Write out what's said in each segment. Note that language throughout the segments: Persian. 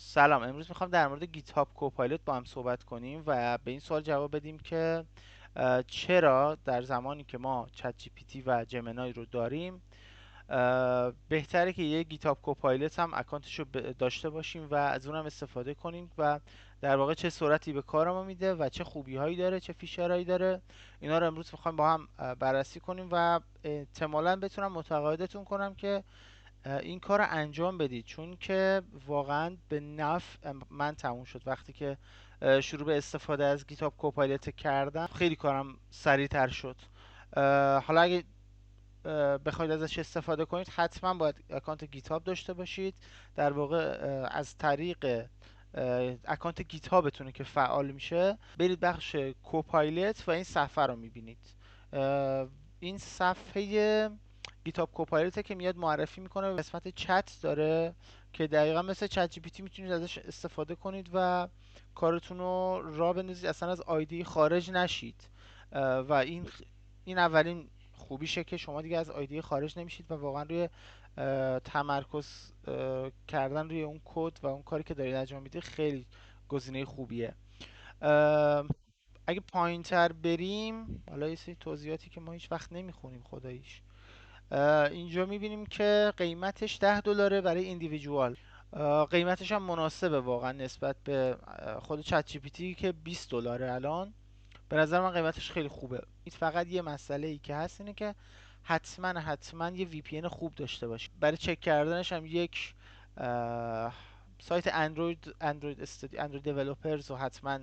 سلام. امروز میخوام در مورد گیت هاب کوپایلوت با هم صحبت کنیم و به این سوال جواب بدیم که چرا در زمانی که ما چت جی پی تی و جمنای رو داریم بهتره که یه گیت هاب کوپایلوت هم اکانتش رو داشته باشیم و از اونم استفاده کنیم و در واقع چه سرعتی به کار ما میده و چه خوبی هایی داره، چه فیچرهایی داره. اینا رو امروز میخوایم با هم بررسی کنیم و احتمالاً بتونم متقاعدتون کنم که این کار رو انجام بدید، چون که واقعا به نفع من تموم شد وقتی که شروع به استفاده از گیتاب کوپایلت کردم. خیلی کارم سریعتر شد. حالا اگه بخواید ازش استفاده کنید حتما باید اکانت گیتاب داشته باشید. در واقع از طریق اکانت گیتابتونه که فعال میشه، برید بخش کوپایلت و این صفحه رو میبینید. این صفحه گیتاب کوپایلت که میاد معرفی میکنه، قسمت چت داره که دقیقا مثل چت جی پی تی میتونید ازش استفاده کنید و کارتون رو راه بندازید، اصلا از آیدی خارج نشید. و این اولین خوبیشه که شما دیگه از آیدی خارج نمیشید و واقعا روی تمرکز کردن روی اون کد و اون کاری که دارید انجام میدید خیلی گزینه خوبیه. اگه پایین تر بریم، حالا یه سری توضیحاتی که ما هیچ وقت نمیخونیم خداییش. اینجا میبینیم که قیمتش $10 برای ایندیویدوال. قیمتش هم مناسبه واقعا نسبت به خود چت جی پی تی که $20 الان. به نظر من قیمتش خیلی خوبه. این فقط یه مسئله ای که هست اینه که حتما یه وی پی ان خوب داشته باشید. برای چک کردنش هم یک سایت اندروید دیولپرز رو حتما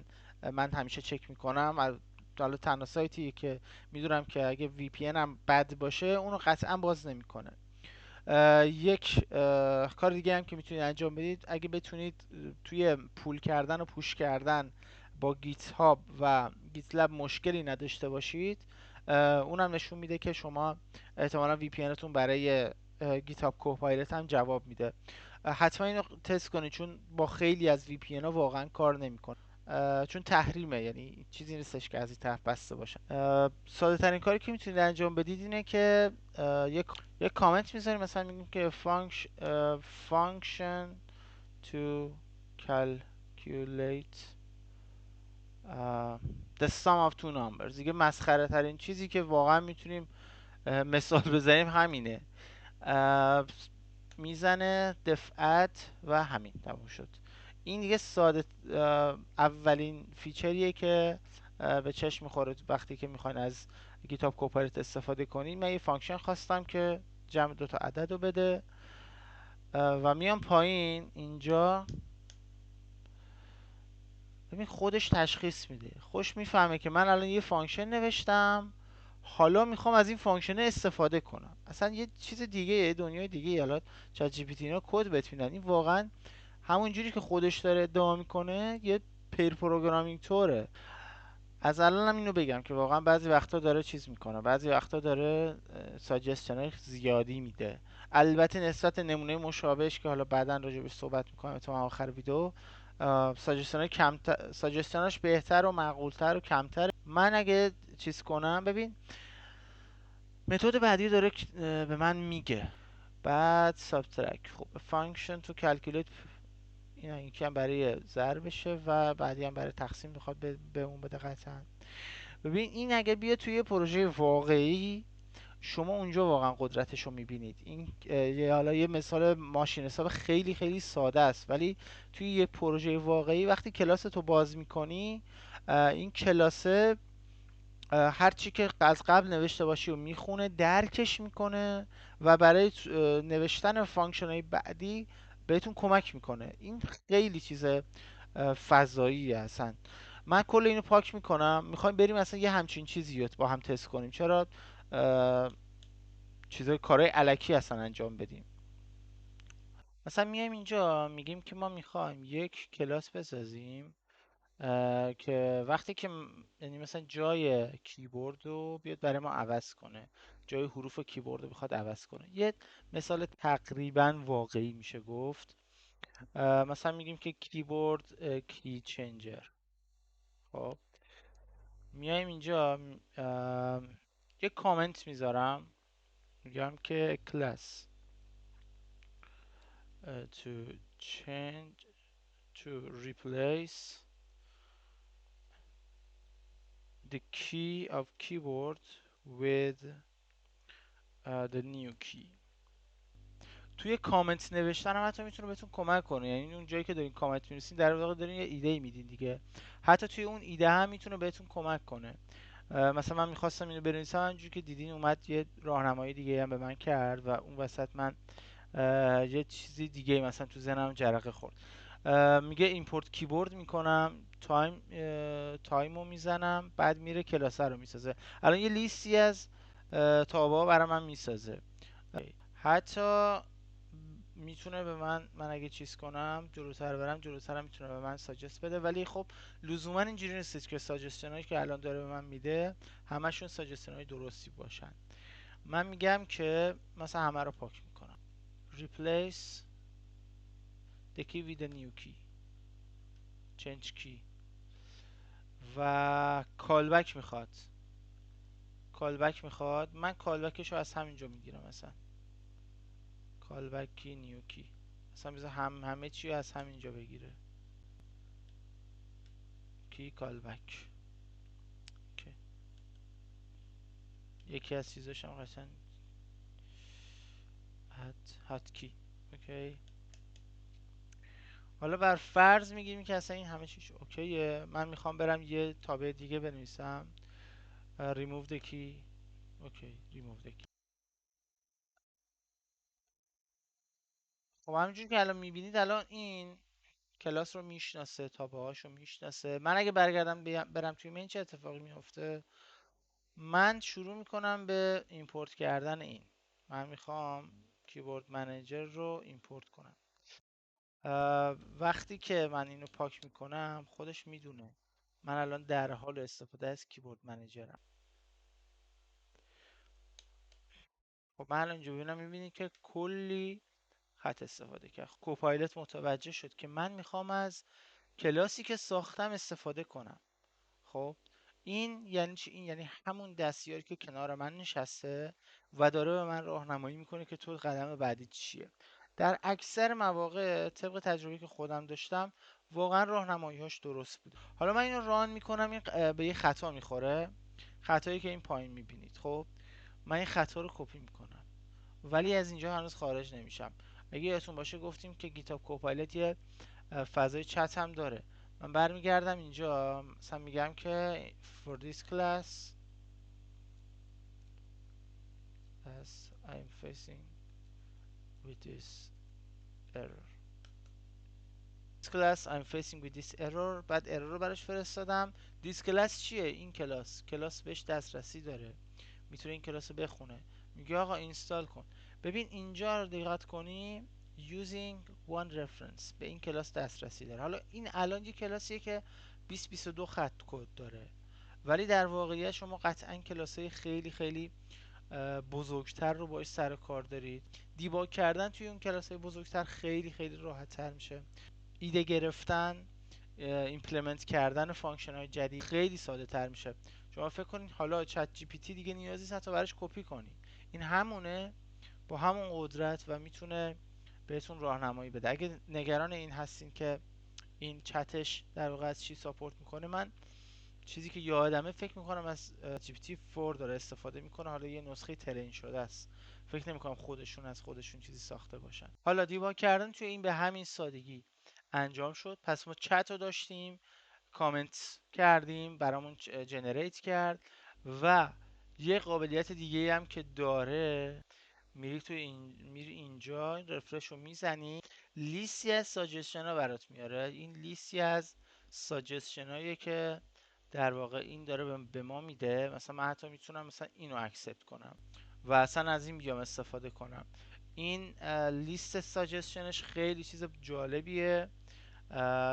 من همیشه چک میکنم. حالا تنها سایتی که میدونم که اگه وی پی ان هم بد باشه اونو قطعا باز نمیکنه. یک کار دیگه هم که میتونید انجام بدید، اگه بتونید توی پول کردن و پوش کردن با گیت هاب و گیت لب مشکلی نداشته باشید، اونم نشون میده که شما احتمالا وی پی انتون برای گیت هاب کوپایلت هم جواب میده. حتما اینو تست کنید، چون با خیلی از وی پی ان ها واقعا کار نمیکنه، چون تحریمه، یعنی چیزی نیستش که از این طرف بسته باشه. ساده ترین کاری که میتونید انجام بدید اینه که یک کامنت میذاریم، مثلا میگیم که function to calculate the sum of two numbers. دیگه مسخره ترین چیزی که واقعا میتونیم مثال بزنیم همینه. میزنه دفعت و همین تموم شد. این دیگه ساده اولین فیچریه که به چشم میخوره وقتی که میخواین از گیتاب کوپایلت استفاده کنین. من یه فانکشن خواستم که جمع دوتا عدد رو بده و میام پایین اینجا. ببین خودش تشخیص میده، خوش میفهمه که من الان یه فانکشن نوشتم، حالا میخوام از این فانکشن استفاده کنم. اصلا یه چیز دیگه، یه دنیای دیگه. حالا چت جی پی تی اینا کد بهت میدن، این واقعا همون جوری که خودش داره ادعا میکنه یه پیر پروگرامینگ طوره. از الانم اینو بگم که واقعا بعضی وقتا داره چیز میکنه، بعضی وقتا داره ساجستشن های زیادی میده. البته نسبت نمونه مشابهش که حالا بعدا راجعش صحبت میکنم تو آخر ویدیو، ساجستشناش بهتر و معقولتر و کمتر. من اگه چیز کنم، ببین متد بعدی داره به من میگه. بعد سابترک، خب فانکشن تو کلکولیت، این یکی هم برای ضربشه و بعدی هم برای تقسیم میخواد به اون بده قطعا. ببین این اگه بیاد توی پروژه واقعی، شما اونجا واقعا قدرتش رو میبینید. این حالا یه مثال ماشین حساب خیلی خیلی ساده است، ولی توی یه پروژه واقعی وقتی کلاس تو باز میکنی، این کلاسه هر چی که از قبل نوشته باشی و میخونه، درکش میکنه و برای نوشتن فانکشن های بعدی بهتون کمک میکنه. این خیلی چیز فضایی هستن. من کل اینو پاک میکنم. میخوایم بریم اصلا یه همچین چیزی رو با هم تست کنیم. چرا چیزای کارهای الکی اصلا انجام بدیم؟ مثلا میایم اینجا میگیم که ما میخوایم یک کلاس بسازیم که وقتی که یعنی مثلا جای کیبورد رو بیاد برای ما عوض کنه، جای حروف کیبورد رو بخواد عوض کنه. یه مثال تقریبا واقعی میشه گفت. مثلا میگیم که کیبورد کی چنجر. خب میایم اینجا یه کامنت میذارم، میگم که class to change to replace the key of keyboard with the new key. توی کامنت نوشتن هم حتی میتونه بهتون کمک کنه، یعنی اون جایی که دارین کامنت می‌نویسین در واقع دارین یه ایده میدین دیگه، حتی توی اون ایده هم میتونه بهتون کمک کنه. مثلا من میخواستم اینو بنویسم، همونجوری که دیدین اومد یه راهنمایی دیگه هم به من کرد و اون وسط من یه چیزی دیگه مثلا تو ذهنم جرقه خورد. میگه ایمپورت کیبورد میکنم، تایمو میزنم، بعد میره کلاسه رو میسازه. الان یه لیستی از تابا برای من میسازه. حتی میتونه به من اگه چیز کنم جلوتر برم، جلوتر هم میتونه به من ساجست بده، ولی خب لزوما اینجوری نیست که ساجستشن هایی که الان داره به من میده همشون ساجستشن های درستی باشن. من میگم که مثلا همه رو پاک میکنم. replace the key with the new key، change key، و کالبک میخواد. من کالبکش رو از همینجا میگیرم، مثلا کالبک کی نیو کی، مثلا بذار همه چی از همینجا بگیره، کی کالبک. اوکی. یکی از چیزاش هم قشنگ هات کی. اوکی. حالا بر فرض میگیم که اصلا این همه چیش اوکیه، من میخوام برم یه تابع دیگه بنویسم. remove the key. اوکی remove the key. خب همینجوری که الان میبینید الان این کلاس رو میشناسه، تابع هاشو میشناسه. من اگه برگردم برم توی مین چه اتفاقی میفته؟ من شروع میکنم به ایمپورت کردن این. من میخوام کیبورد منیجر رو ایمپورت کنم. وقتی که من اینو پاک میکنم خودش میدونه من الان در حال استفاده از کیبورد منیجرم. خب من الان اینجا ببینم، میبینید که کلی خط استفاده کرد. کوپایلت متوجه شد که من میخوام از کلاسی که ساختم استفاده کنم. خب این یعنی چی؟ این یعنی همون دستیاری که کنار من نشسته و داره به من راهنمایی میکنه که تو قدم بعدی چیه. در اکثر مواقع طبق تجربه که خودم داشتم واقعا راهنمایی‌هاش درست بود. حالا من اینو ران میکنم، این به یه خطا میخوره، خطایی که این پایین میبینید. خب من این خطا رو کپی میکنم ولی از اینجا هنوز خارج نمیشم. اگه یادتون باشه گفتیم که گیتاب کوپایلت یه فضای چت هم داره. من برمیگردم اینجا مثلا میگم که for this class as I'm facing with this error. this class I'm facing with this error. بعد ارور رو براش فرستادم. this class چیه؟ این کلاس بهش دسترسی داره، میتونه این کلاس رو بخونه. میگه آقا اینستال کن. ببین اینجا رو دقت کنی using one reference به این کلاس دسترسی داره. حالا این الان یه کلاسیه که 20-22 خط کد داره، ولی در واقعیت شما قطعا کلاس‌های خیلی خیلی بزرگتر رو باش سر کار دارید. دیباگ کردن توی اون کلاس‌های بزرگتر خیلی خیلی راحت‌تر میشه. ایده گرفتن، ایمپلمنت کردن فانکشن های جدید خیلی ساده تر میشه. شما فکر کنید حالا چت جی پی تی دیگه نیازی نیست حتی براش کپی کنی، این همونه با همون قدرت و میتونه بهتون راهنمایی بده. اگه نگران این هستین که این چتش در واقع از چی ساپورت میکنه، من چیزی که یادمه فکر میکنم از جی پی تی 4 داره استفاده میکنه. حالا یه نسخه ترین شده است، فکر نمیکنم خودشون چیزی ساخته باشن. حالا دیباگ کردن توی این به همین سادگی انجام شد. پس ما چت رو داشتیم، کامنت کردیم، برامون جنریت کرد و یه قابلیت دیگه هم که داره، میری اینجا رفرش رو میزنی، لیستی از ساجستشن ها برات میاره. این لیستی از ساجستشن هایی که در واقع این داره به ما میده. مثلا من حتی میتونم مثلا اینو اکسپت کنم و اصلا از این بیام استفاده کنم. این لیست ساجستشنش خیلی چیز جالبیه.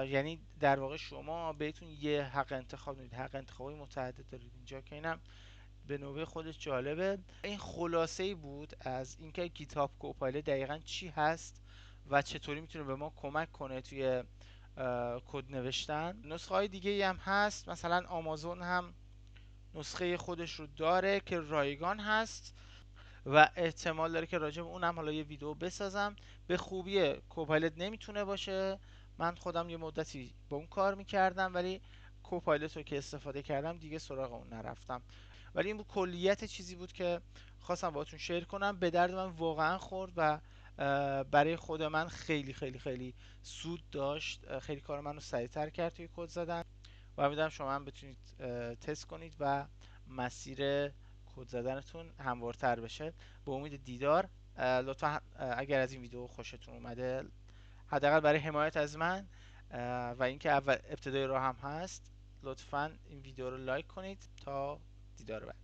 یعنی در واقع شما بهتون یه حق انتخاب میدید، حق انتخابی متعدد دارید اینجا که اینم به نوبه خودش جالبه. این خلاصه ای بود از اینکه گیتاب کوپایلت دقیقا چی هست و چطوری میتونه به ما کمک کنه توی کد نوشتن. نسخه های دیگه ای هم هست، مثلا آمازون هم نسخه خودش رو داره که رایگان هست و احتمال داره که راجع به اونم حالا یه ویدیو بسازم. به خوبی کوپایلت نمیتونه باشه، من خودم یه مدتی با اون کار میکردم، ولی کوپایلوت رو که استفاده کردم دیگه سراغ اون نرفتم. ولی این بود کلیت چیزی بود که خواستم باهاتون شیر کنم. به درد من واقعا خورد و برای خود من خیلی خیلی خیلی سود داشت. خیلی کار منو سریعتر کرد توی کد زدن و امیدوارم شما هم بتونید تست کنید و مسیر کد زدنتون هموارتر بشه. به امید دیدار. لطفا اگر از این ویدیو خوشتون اومده، حداقل برای حمایت از من و اینکه اول ابتدای راه هم هست، لطفا این ویدیو رو لایک کنید. تا دیدار بعد.